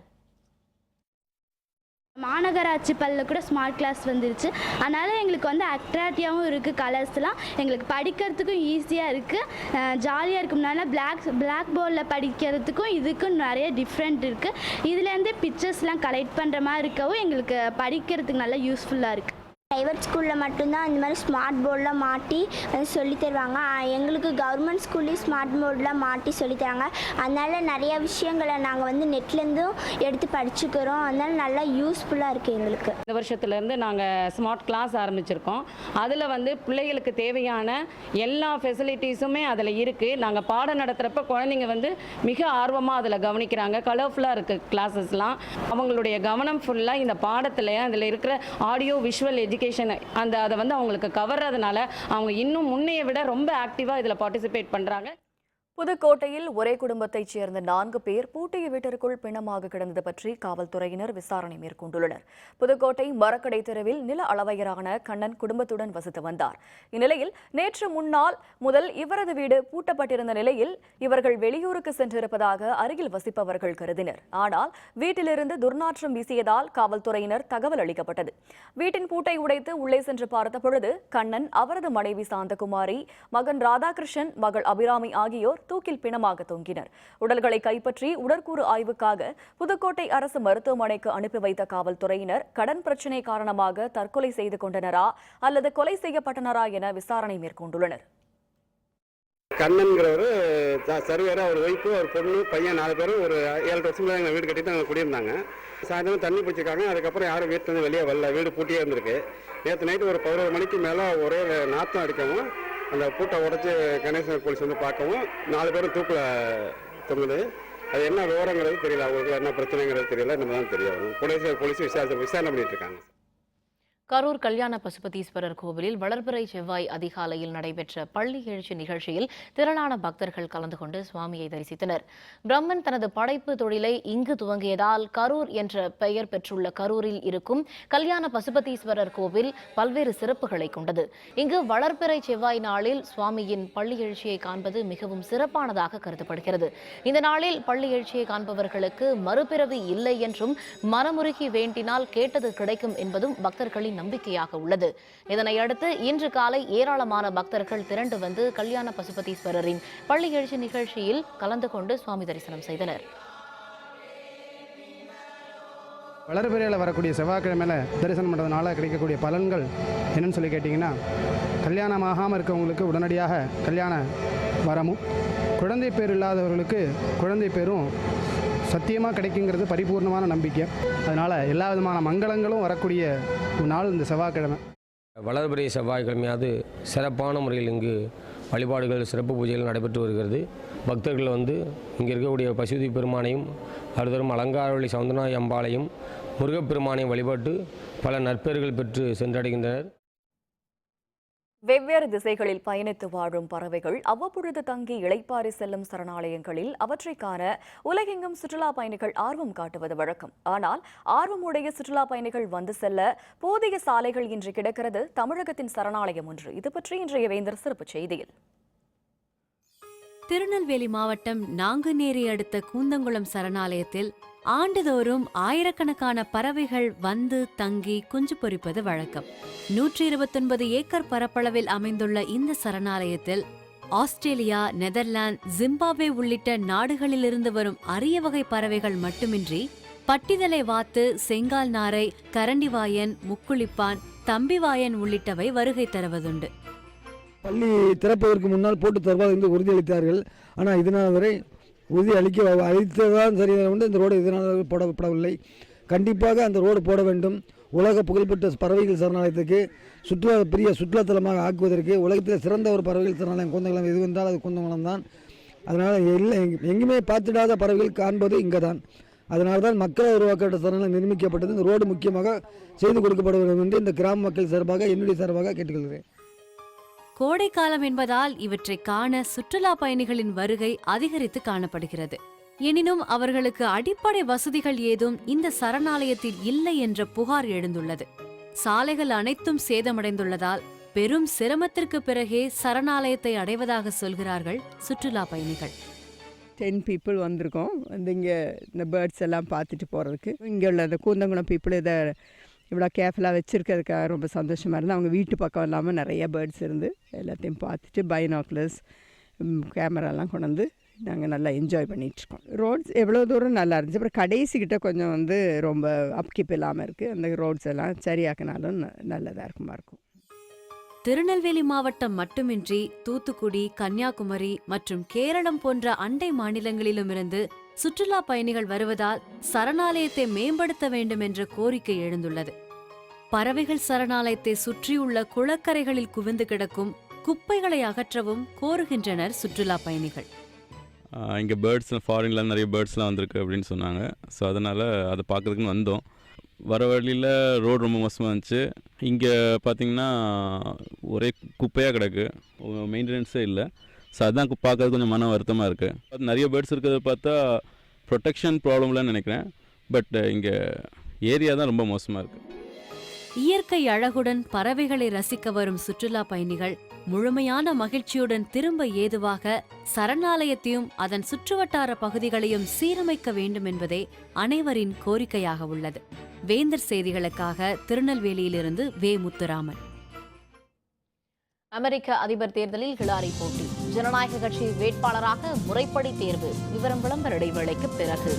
மாநகராட்சி பள்ளியில் கூட ஸ்மார்ட் கிளாஸ் வந்துருச்சு. அதனால் எங்களுக்கு வந்து அட்ராக்டிவாகவும் இருக்குது. கலர்ஸ்லாம் எங்களுக்கு படிக்கிறதுக்கும் ஈஸியாக இருக்குது, ஜாலியாக இருக்கும். முன்னால் பிளாக் போர்டில் படிக்கிறதுக்கும் இதுக்கும் நிறைய டிஃப்ரெண்ட் இருக்குது. இதுலேருந்து பிக்சர்ஸ்லாம் கலெக்ட் பண்ணுற மாதிரி இருக்கவும் எங்களுக்கு படிக்கிறதுக்கு நல்லா யூஸ்ஃபுல்லாக இருக்குது. ப்ரைவேட் ஸ்கூலில் மட்டும்தான் இந்த மாதிரி ஸ்மார்ட் போர்டெலாம் மாட்டி சொல்லி தருவாங்க. எங்களுக்கு கவர்மெண்ட் ஸ்கூல்லேயும் ஸ்மார்ட் போர்டெலாம் மாட்டி சொல்லித்தராங்க. அதனால் நிறைய விஷயங்களை நாங்கள் வந்து நெட்லேருந்தும் எடுத்து படிச்சுக்கிறோம். அதனால் நல்லா யூஸ்ஃபுல்லாக இருக்குது எங்களுக்கு. இந்த வருஷத்துலேருந்து நாங்கள் ஸ்மார்ட் கிளாஸ் ஆரம்பிச்சிருக்கோம். அதில் வந்து பிள்ளைகளுக்கு தேவையான எல்லா ஃபெசிலிட்டிஸுமே அதில் இருக்குது. நாங்கள் பாடம் நடத்துகிறப்ப குழந்தைங்க வந்து மிக ஆர்வமாக அதில் கவனிக்கிறாங்க. கலர்ஃபுல்லாக இருக்குது கிளாஸஸ்லாம். அவங்களுடைய கவனம் ஃபுல்லாக இந்த பாடத்தில் அதில் இருக்கிற ஆடியோ விஷுவல் எஜுகேஷன் அதை வந்து அவங்களுக்கு கவர்றதுனால அவங்க இன்னும் முன்னைய விட ரொம்ப ஆக்டிவாக இதில் பார்ட்டிசிபேட் பண்ணுறாங்க. புதுக்கோட்டையில் ஒரே குடும்பத்தைச் சேர்ந்த 4 பேர் பூட்டிய வீட்டிற்குள் பிணமாக கிடந்தது பற்றி காவல்துறையினர் விசாரணை மேற்கொண்டுள்ளனர். புதுக்கோட்டை மரக்கடை தெருவில் நில அளவையரான கண்ணன் குடும்பத்துடன் வசித்து வந்தார். இந்நிலையில் நேற்று முன்னாள் முதல் இவரது வீடு பூட்டப்பட்டிருந்த நிலையில் இவர்கள் வெளியூருக்கு சென்றிருப்பதாக அருகில் வசிப்பவர்கள் கருதினர். ஆனால் வீட்டிலிருந்து துர்நாற்றம் வீசியதால் காவல்துறையினர் தகவல் அளிக்கப்பட்டது. வீட்டின் பூட்டை உடைத்து உள்ளே சென்று பார்த்த பொழுது கண்ணன், அவரது மனைவி சாந்தகுமாரி, மகன் ராதாகிருஷ்ணன், மகள் அபிராமி ஆகியோர் தூக்கில் பிணமாக தொங்கினர். உடல்களை கைப்பற்றி உடற்கூறு ஆய்வுக்காக புதுக்கோட்டை அரசு மருத்துவமனைக்கு அனுப்பி வைத்த காவல்துறையினர் கடன் பிரச்சினை காரணமாக தற்கொலை செய்து கொண்டனரா அல்லது கொலை செய்யப்பட்டனரா என விசாரணை மேற்கொண்டுள்ளனர். கண்ணன்கிறவர் சர்வேர், அவர் ஒய்ஃபு, அவர் பொண்ணு, பையன் 4 பேரும் ஒரு 7 வருஷம் எங்கள் வீடு கட்டிட்டு அங்கே குடியிருந்தாங்க. சாயந்தரம் தண்ணி பிடிச்சிருக்காங்க. அதுக்கப்புறம் யாரும் வீட்டிலேருந்து வெளியே வரல. வீடு பூட்டியே இருந்திருக்கு. நேற்று நைட்டு ஒரு 11 மணிக்கு மேலே ஒரே நாற்றம் அடிக்கவும் அந்த பூட்டை உடச்சி கணேசன் போலீஸ் வந்து பார்க்கவும் 4 பேரும் தூக்கில் தொங்குது. அது என்ன விவரங்கிறது தெரியல, அவங்களுக்கு என்ன பிரச்சனைங்கிறது தெரியல. நம்ம தான் தெரியும். போலீஸ் விசாரணை பண்ணிட்டு இருக்காங்க. கரூர் கல்யாண பசுபதீஸ்வரர் கோவிலில் வளர்பிறை செவ்வாய் அதிகாலையில் நடைபெற்ற பள்ளி எழுச்சி நிகழ்ச்சியில் திரளான பக்தர்கள் கலந்து கொண்டு சுவாமியை தரிசித்தனர். பிரம்மன் தனது படைப்பு தொழிலை இங்கு துவங்கியதால் கரூர் என்ற பெயர் பெற்றுள்ள கரூரில் இருக்கும் கல்யாண பசுபதீஸ்வரர் கோவில் பல்வேறு சிறப்புகளை கொண்டது. இங்கு வளர்பிறை செவ்வாய் நாளில் சுவாமியின் பள்ளி எழுச்சியை காண்பது மிகவும் சிறப்பானதாக கருதப்படுகிறது. இந்த நாளில் பள்ளி எழுச்சியை காண்பவர்களுக்கு மறுபிறவி இல்லை என்றும் மனமுருகி வேண்டினால் கேட்டது கிடைக்கும் என்பதும் பக்தர்களின் நம்பிக்கையாக உள்ளது. இதனையடுத்து இன்று காலை ஏராளமான பக்தர்கள் திரண்டு வந்து கல்யாண பசுபதீஸ்வரரின் பள்ளி எழுச்சி நிகழ்ச்சியில் கலந்து கொண்டு சுவாமி தரிசனம் செய்தனர். வளர்பிறையில் வரக்கூடிய செவ்வாய்க்கிழமையில் தரிசனம் பண்ணுறதுனால கிடைக்கக்கூடிய பலன்கள் என்னன்னு சொல்லி கேட்டிங்கன்னா, கல்யாணம் ஆகாமல் இருக்கவங்களுக்கு உடனடியாக கல்யாண வரமும், குழந்தை பேர் இல்லாதவர்களுக்கு குழந்தை பேரும் சத்தியமாக கிடைக்குங்கிறது பரிபூர்ணமான நம்பிக்கை. அதனால் எல்லா விதமான மங்களங்களும் வரக்கூடிய ஒரு நாள் இந்த செவ்வாய்க்கிழமை. வளர்பிறை செவ்வாய்க்கிழமையாவது சிறப்பான முறையில் இங்கு வழிபாடுகள், சிறப்பு பூஜைகள் நடைபெற்று வருகிறது. பக்தர்கள் வந்து இங்கே இருக்கக்கூடிய பசுபதி பெருமானையும் அடுத்தரும் அலங்காரவழி சவுந்தரநாயகி அம்பாளையும் முருகப்பெருமானையும் வழிபட்டு பல நற்பெயர்கள் பெற்று சென்றடைகின்றனர். வெவ்வேறு திசைகளில் பயணித்து வாழும் பறவைகள் அவ்வப்பொழுது தங்கி இளைப்பாறி செல்லும் சரணாலயங்களில் அவற்றை காண உலகெங்கும் சுற்றுலா பயணிகள் ஆர்வம் காட்டுவது வழக்கம். ஆனால் ஆர்வமுடைய சுற்றுலா பயணிகள் வந்து செல்ல போதிய சாலைகள் இன்று கிடக்கிறது தமிழகத்தின் சரணாலயம் ஒன்று. இது பற்றி இன்றைய வேந்தர் சிறப்பு செய்தியில். திருநெல்வேலி மாவட்டம் நாங்குநேரி அடுத்த கூந்தங்குளம் சரணாலயத்தில் ஆண்டுதோறும் ஆயிரக்கணக்கான பறவைகள் வந்து தங்கி குஞ்சு பொரிப்பது வழக்கம். 129 ஏக்கர் பரப்பளவில் அமைந்துள்ள இந்த சரணாலயத்தில் ஆஸ்திரேலியா, நெதர்லாந்து, ஜிம்பாப்வே உள்ளிட்ட நாடுகளிலிருந்து வரும் அரிய வகை பறவைகள் மட்டுமின்றி பட்டிதலை வாத்து, செங்கால் நாரை, கரண்டிவாயன், முக்குளிப்பான், தம்பிவாயன் உள்ளிட்டவை வருகை தருவதுண்டு. பள்ளி திறப்பதற்கு முன்னால் போட்டு தருவார் என்று உறுதியளித்தார்கள். ஆனால் இதனால் வரை உறுதி அளித்ததான் சரி வந்து இந்த ரோடு இதனால் போடப்படவில்லை. கண்டிப்பாக அந்த ரோடு போட வேண்டும். உலக புகழ்பெற்ற பறவைகள் சரணாலயத்துக்கு சுற்றுலாத்தலமாக ஆக்குவதற்கு உலகத்தில் சிறந்த ஒரு பறவைகள் சரணாலயம் கூந்தங்குளம் எது வந்தால் அது கூந்தங்குளம் தான். அதனால் எங்குமே பார்த்துடாத பறவைகள் காண்பது இங்கே தான். அதனால தான் மக்களால் உருவாக்கப்பட்ட சரணாலயம் நிர்மிக்கப்பட்டது. இந்த ரோடு முக்கியமாக செய்து கொடுக்கப்பட வேண்டும் என்று இந்த கிராம மக்கள் சார்பாக, என்னுடைய சார்பாக கேட்டுக்கொள்கிறேன். கோடைக்காலம் என்பதால் இவற்றை காண சுற்றுலா பயணிகளின் வருகை அதிகரித்து காணப்படுகிறது. எனினும் அவர்களுக்கு அடிப்படை வசதிகள் ஏதும் இந்த சரணாலயத்தில் இல்லை என்ற புகார் எழுந்துள்ளது. சாலைகள் அனைத்தும் சேதமடைந்துள்ளதால் பெரும் சிரமத்திற்கு பிறகே சரணாலயத்தை அடைவதாக சொல்கிறார்கள் சுற்றுலா பயணிகள். 10 பீப்புள் வந்திருக்கோம். வந்து இங்கே இந்த பேர்ட்ஸ் எல்லாம் பார்த்துட்டு போகிறதுக்கு. இங்கே உள்ள இந்த கூந்தங்குளம் பீப்புள் இதை இவ்வளோ கேர்ஃபுல்லாக வச்சுருக்கிறதுக்காக ரொம்ப சந்தோஷமாக இருந்தது. அவங்க வீட்டு பக்கம் இல்லாமல் நிறைய பேர்ட்ஸ் இருந்து எல்லாத்தையும் பார்த்துட்டு பைனாக்குலர்ஸ் கேமராலாம் கொண்டு வந்து நாங்கள் நல்லா என்ஜாய் பண்ணிகிட்ருக்கோம். ரோட்ஸ் எவ்வளோ தூரம் நல்லா இருந்துச்சு. அப்புறம் கடைசிக்கிட்ட கொஞ்சம் வந்து ரொம்ப அப்கிப் இல்லாமல் இருக்குது. அந்த ரோட்ஸ் எல்லாம் சரியாக்கினாலும் நல்லதாக இருக்கும். திருநெல்வேலி மாவட்டம் மட்டுமின்றி தூத்துக்குடி, கன்னியாகுமரி மற்றும் கேரளம் போன்ற அண்டை மாநிலங்களிலுமிருந்து சுற்றுலா பயணிகள் வருவதால் சரணாலயத்தை மேம்படுத்த வேண்டும் என்ற கோரிக்கை எழுந்துள்ளது. பறவைகள் சரணாலயத்தை சுற்றியுள்ள குளக்கரைகளில் குவிந்து கிடக்கும் குப்பைகளை அகற்றவும் கோருகின்றனர் சுற்றுலா பயணிகள். இங்கே பேர்ட்ஸ் ஃபாரின்லாம் நிறைய பேர்ட்ஸ்லாம் வந்திருக்கு அப்படின்னு சொன்னாங்க. ஸோ அதனால் அதை பார்க்குறதுக்குன்னு வந்தோம். வர வழியில் ரோடு ரொம்ப மோசமாக இருந்துச்சு. இங்கே பார்த்திங்கன்னா ஒரே குப்பையாக கிடக்கு, மெயின்டெனன்ஸே இல்லை. ஸோ அதுதான் பார்க்கறது கொஞ்சம் மன வருத்தமாக இருக்குது. நிறைய பேர்ட்ஸ் இருக்கிறத பார்த்தா ப்ரொடெக்ஷன் ப்ராப்ளம்லாம் நினைக்கிறேன். பட் இங்கே ஏரியா தான் ரொம்ப மோசமாக இருக்குது. இயற்கை அழகுடன் பறவைகளை ரசிக்க வரும் சுற்றுலா பயணிகள் முழுமையான மகிழ்ச்சியுடன் திரும்ப ஏதுவாக சரணாலயத்தையும் அதன் சுற்றுவட்டார பகுதிகளையும் சீரமைக்க வேண்டும் என்பதே அனைவரின் கோரிக்கையாக உள்ளது. வேந்தர் செய்திகளுக்காக திருநெல்வேலியிலிருந்து வே. முத்துராமன். அமெரிக்க அதிபர் தேர்தலில் ஹிலாரி போட்டி, ஜனநாயக கட்சி வேட்பாளராக முறைப்படி தேர்வு. விவரம் விளம்பர இடைவேளைக்கு பிறகு.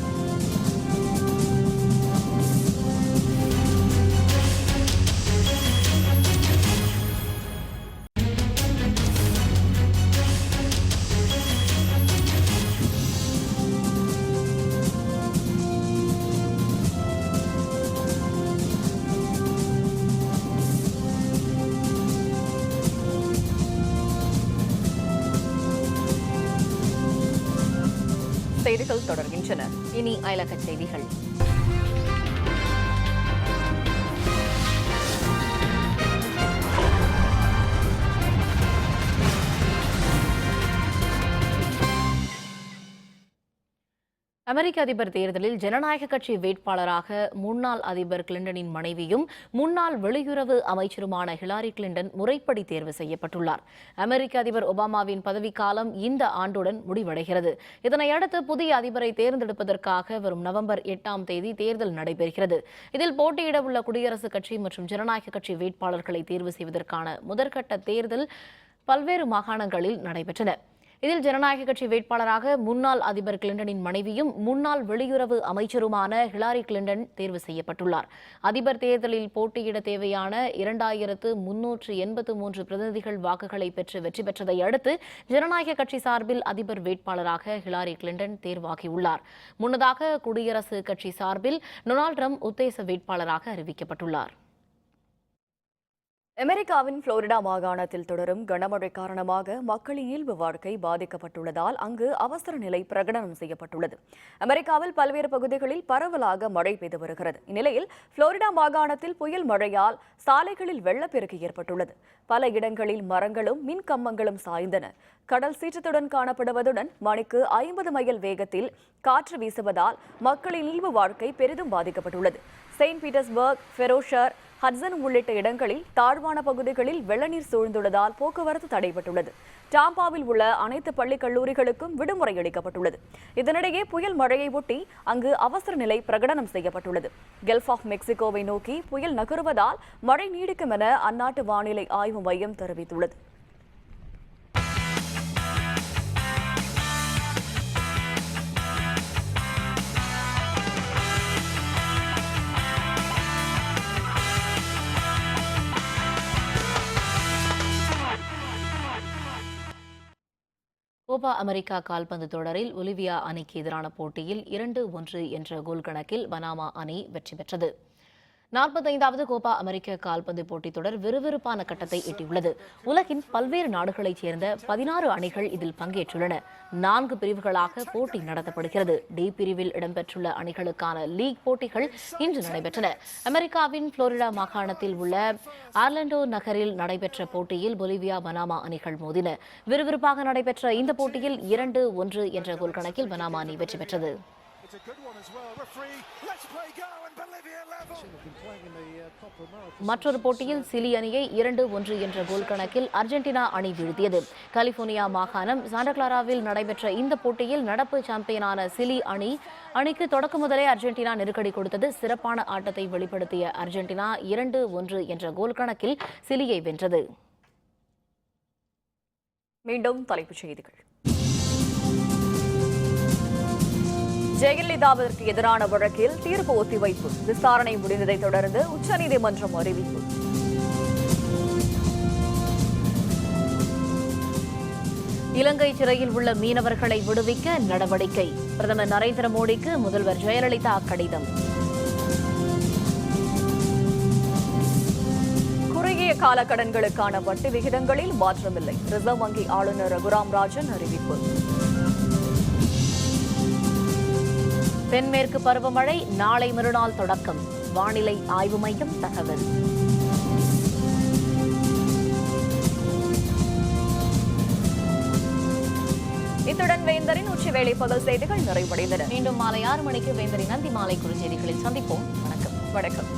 செய்திகள் தொடர்கின்றன. இனி அயலக செய்திகள். அமெரிக்க அதிபர் தேர்தலில் ஜனநாயக கட்சி வேட்பாளராக முன்னாள் அதிபர் கிளின்டனின் மனைவியும் முன்னாள் வெளியுறவு அமைச்சருமான ஹிலாரி கிளின்டன் முறைப்படி தேர்வு செய்யப்பட்டுள்ளார். அமெரிக்க அதிபர் ஒபாமாவின் பதவிக்காலம் இந்த ஆண்டுடன் முடிவடைகிறது. இதனையடுத்து புதிய அதிபரை தேர்ந்தெடுப்பதற்காக வரும் நவம்பர் 8ஆம் தேதி தேர்தல் நடைபெறுகிறது. இதில் போட்டியிட உள்ள குடியரசுக் கட்சி மற்றும் ஜனநாயக கட்சி வேட்பாளர்களை தேர்வு செய்வதற்கான முதற்கட்ட தேர்தல் பல்வேறு மாகாணங்களில் நடைபெற்றன. இதில் ஜனநாயக கட்சி வேட்பாளராக முன்னாள் அதிபர் கிளின்டனின் மனைவியும் முன்னாள் வெளியுறவு அமைச்சருமான ஹிலாரி கிளின்டன் தேர்வு செய்யப்பட்டுள்ளார். அதிபர் தேர்தலில் போட்டியிட தேவையான 2383 பிரதிநிதிகள் வாக்குகளை பெற்று வெற்றி பெற்றதை அடுத்து ஜனநாயக கட்சி சார்பில் அதிபர் வேட்பாளராக ஹிலாரி கிளின்டன் தேர்வாகியுள்ளார். முன்னதாக குடியரசுக் கட்சி சார்பில் டொனால்ட் ட்ரம்ப் உத்தேச வேட்பாளராக அறிவிக்கப்பட்டுள்ளார். அமெரிக்காவின் புளோரிடா மாகாணத்தில் தொடரும் கனமழை காரணமாக மக்களின் இயல்பு வாழ்க்கை பாதிக்கப்பட்டுள்ளதால் அங்கு அவசர நிலை பிரகடனம் செய்யப்பட்டுள்ளது. அமெரிக்காவில் பல்வேறு பகுதிகளில் பரவலாக மழை பெய்து வருகிறது. இந்நிலையில் புளோரிடா மாகாணத்தில் புயல் மழையால் சாலைகளில் வெள்ளப்பெருக்கு ஏற்பட்டுள்ளது. பல இடங்களில் மரங்களும் மின் கம்பங்களும் சாய்ந்தன. கடல் சீற்றத்துடன் காணப்படுவதுடன் மணிக்கு 50 மைல் வேகத்தில் காற்று வீசுவதால் மக்களின் இயல்பு வாழ்க்கை பெரிதும் பாதிக்கப்பட்டுள்ளது. செயின்ட் பீட்டர்ஸ்பர்க், ஃபெரோஷர், ஹட்சன் உள்ளிட்ட இடங்களில் தாழ்வான பகுதிகளில் வெள்ளநீர் சூழ்ந்துள்ளதால் போக்குவரத்து தடைபட்டுள்ளது. டாம்பாவில் உள்ள அனைத்து பள்ளி கல்லூரிகளுக்கும் விடுமுறை அளிக்கப்பட்டுள்ளது. இதனிடையே புயல் மழையை ஒட்டி அங்கு அவசர நிலை பிரகடனம் செய்யப்பட்டுள்ளது. கல்ஃப் ஆஃப் மெக்சிகோவை நோக்கி புயல் நகருவதால் மழை நீடிக்கும் என அந்நாட்டு வானிலை ஆய்வு மையம் தெரிவித்துள்ளது. கோபா அமெரிக்கா கால்பந்து தொடரில் ஒலிவியா அணிக்கு எதிரான போட்டியில் 2-1 என்ற கோல் கணக்கில் பனாமா அணி வெற்றி பெற்றது. 45வது கோபா அமெரிக்க கால்பந்து போட்டித் தொடர் விறுவிறுப்பான கட்டத்தை எட்டியுள்ளது. உலகின் பல்வேறு நாடுகளைச் சேர்ந்த 16 அணிகள் இதில் பங்கேற்றுள்ளன. 4 பிரிவுகளாக போட்டி நடத்தப்படுகிறது. டி பிரிவில் இடம்பெற்றுள்ள அணிகளுக்கான லீக் போட்டிகள் இன்று நடைபெற்றன. அமெரிக்காவின் புளோரிடா மாகாணத்தில் உள்ள ஆர்லாண்டோ நகரில் நடைபெற்ற போட்டியில் பொலிவியா, பனாமா அணிகள் மோதின. விறுவிறுப்பாக நடைபெற்ற இந்த போட்டியில் 2-1 என்ற கோல் கணக்கில் பனாமா அணி வெற்றி பெற்றது. மற்றொரு போட்டியில் சிலி அணியை 2-1 என்ற கோல் கணக்கில் அர்ஜென்டினா அணி வீழ்த்தியது. கலிபோர்னியா மாகாணம் சாண்டா கிளாராவில் நடைபெற்ற இந்த போட்டியில் நடப்பு சாம்பியனான சிலி அணிக்கு தொடக்க முதலே அர்ஜென்டினா நெருக்கடி கொடுத்தது. சிறப்பான ஆட்டத்தை வெளிப்படுத்திய அர்ஜென்டினா 2-1 என்ற கோல் கணக்கில் சிலியை வென்றது. மீண்டும் தலைப்புச் செய்திகள். ஜெயலலிதாவிற்கு எதிரான வழக்கில் தீர்ப்பு ஒத்திவைப்பு. விசாரணை முடிந்ததைத் தொடர்ந்து உச்சநீதிமன்றம் அறிவிப்பு. இலங்கை சிறையில் உள்ள மீனவர்களை விடுவிக்க நடவடிக்கை. பிரதமர் நரேந்திர மோடிக்கு முதல்வர் ஜெயலலிதா கடிதம். குறுகிய கால கடன்களுக்கான வட்டி விகிதங்களில் மாற்றமில்லை. ரிசர்வ் வங்கி ஆளுநர் ரகுராம் ராஜன் அறிவிப்பு. தென்மேற்கு பருவமழை நாளை மறுநாள் தொடக்கம். வானிலை ஆய்வு மையம் தகவல். இத்துடன் வேந்தரின் உச்சிவேளை பகல் செய்திகள் நிறைவடைந்தன. மீண்டும் மாலை 6 மணிக்கு வேந்தரின் நந்தி மாலை குறுஞ்செய்திகளில் சந்திப்போம். வணக்கம்.